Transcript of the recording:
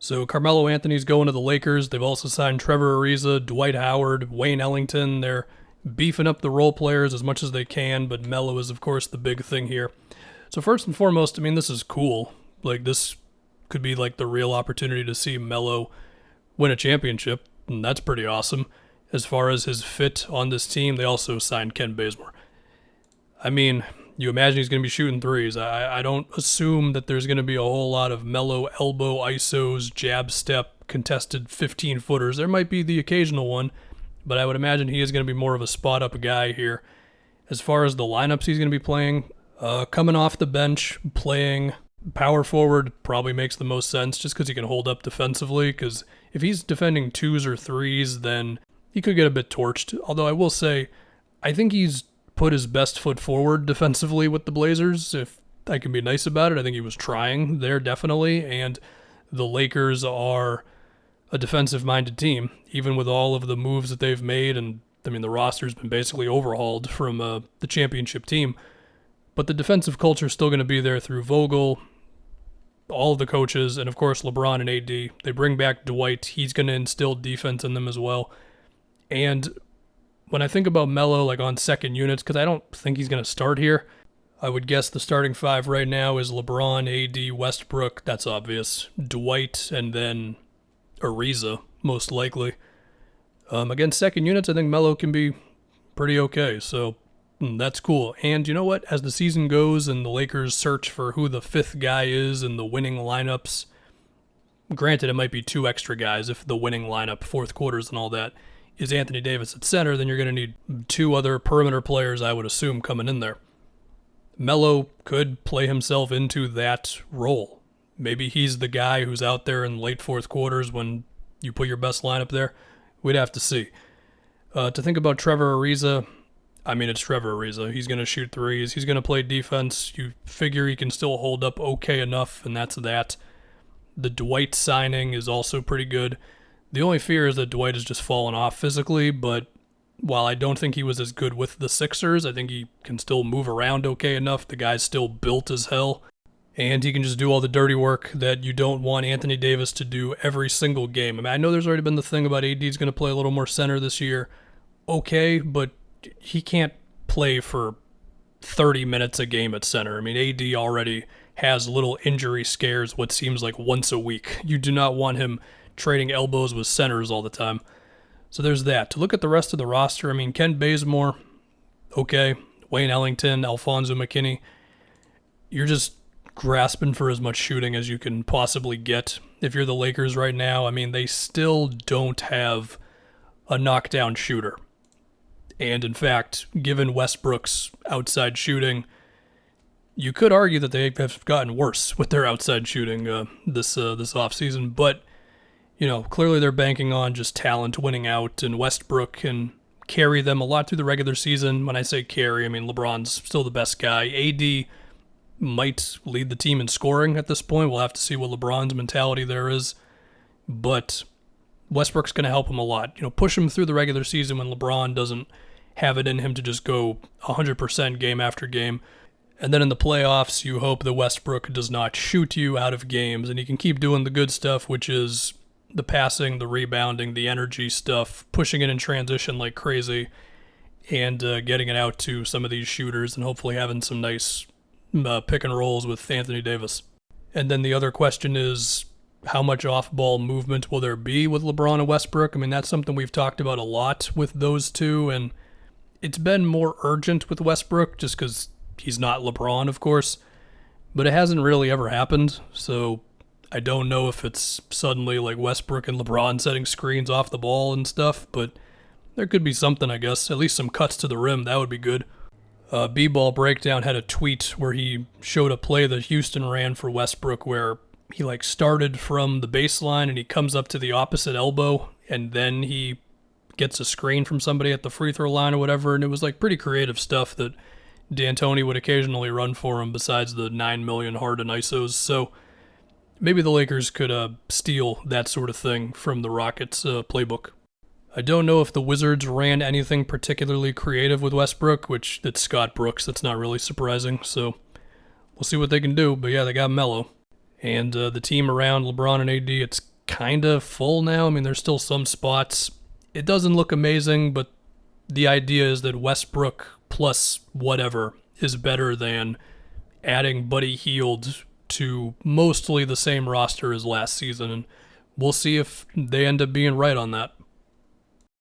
So Carmelo Anthony's going to the Lakers. They've also signed Trevor Ariza, Dwight Howard, Wayne Ellington. They're beefing up the role players as much as they can, but Melo is, of course, the big thing here. So first and foremost, I mean, this is cool. Like, this could be like the real opportunity to see Melo win a championship, and that's pretty awesome. As far as his fit on this team, they also signed Ken Bazemore. I mean, you imagine he's going to be shooting threes. I don't assume that there's going to be a whole lot of Melo elbow isos, jab step, contested 15-footers. There might be the occasional one, but I would imagine he is going to be more of a spot-up guy here. As far as the lineups he's going to be playing, coming off the bench, playing power forward probably makes the most sense just because he can hold up defensively, because if he's defending twos or threes, then he could get a bit torched. Although I will say, I think he's put his best foot forward defensively with the Blazers, if I can be nice about it. I think he was trying there, definitely, and the Lakers are a defensive-minded team, even with all of the moves that they've made, and I mean, the roster's been basically overhauled from the championship team, but the defensive culture is still going to be there through Vogel, all of the coaches, and of course LeBron and AD. They bring back Dwight. He's going to instill defense in them as well. And when I think about Melo, like on second units, because I don't think he's going to start here, I would guess the starting five right now is LeBron, AD, Westbrook. That's obvious. Dwight, and then Ariza, most likely. Against second units, I think Melo can be pretty okay, so that's cool. And you know what? As the season goes and the Lakers search for who the fifth guy is in the winning lineups, granted it might be two extra guys if the winning lineup, fourth quarters and all that, is Anthony Davis at center, then you're going to need two other perimeter players, I would assume, coming in there. Melo could play himself into that role. Maybe he's the guy who's out there in late fourth quarters when you put your best lineup there. We'd have to see. To think about Trevor Ariza, I mean, it's Trevor Ariza. He's going to shoot threes. He's going to play defense. You figure he can still hold up okay enough, and that's that. The Dwight signing is also pretty good. The only fear is that Dwight has just fallen off physically, but while I don't think he was as good with the Sixers, I think he can still move around okay enough. The guy's still built as hell, and he can just do all the dirty work that you don't want Anthony Davis to do every single game. I mean, I know there's already been the thing about AD's going to play a little more center this year. Okay, but he can't play for 30 minutes a game at center. I mean, AD already has little injury scares what seems like once a week. You do not want him trading elbows with centers all the time. So there's that. To look at the rest of the roster, I mean, Ken Bazemore, okay. Wayne Ellington, Alfonso McKinney. You're just grasping for as much shooting as you can possibly get. If you're the Lakers right now, I mean, they still don't have a knockdown shooter. And in fact, given Westbrook's outside shooting, you could argue that they have gotten worse with their outside shooting this offseason. But you know, clearly they're banking on just talent winning out, and Westbrook can carry them a lot through the regular season. When I say carry, I mean LeBron's still the best guy. AD might lead the team in scoring at this point. We'll have to see what LeBron's mentality there is. But Westbrook's going to help him a lot. You know, push him through the regular season when LeBron doesn't have it in him to just go 100% game after game. And then in the playoffs, you hope that Westbrook does not shoot you out of games, and he can keep doing the good stuff, which is the passing, the rebounding, the energy stuff, pushing it in transition like crazy, and getting it out to some of these shooters, and hopefully having some nice pick and rolls with Anthony Davis. And then the other question is, how much off-ball movement will there be with LeBron and Westbrook? I mean, that's something we've talked about a lot with those two, and it's been more urgent with Westbrook just because he's not LeBron, of course, but it hasn't really ever happened, so I don't know if it's suddenly like Westbrook and LeBron setting screens off the ball and stuff, but there could be something, I guess. At least some cuts to the rim, that would be good. B-Ball Breakdown had a tweet where he showed a play that Houston ran for Westbrook where he like started from the baseline and he comes up to the opposite elbow and then he gets a screen from somebody at the free throw line or whatever, and it was like pretty creative stuff that D'Antoni would occasionally run for him besides the 9 million Harden ISOs, so maybe the Lakers could steal that sort of thing from the Rockets' playbook. I don't know if the Wizards ran anything particularly creative with Westbrook, which it's Scott Brooks. That's not really surprising, so we'll see what they can do. But yeah, they got Melo. And the team around LeBron and AD, it's kind of full now. I mean, there's still some spots. It doesn't look amazing, but the idea is that Westbrook plus whatever is better than adding Buddy Hield to mostly the same roster as last season. And we'll see if they end up being right on that.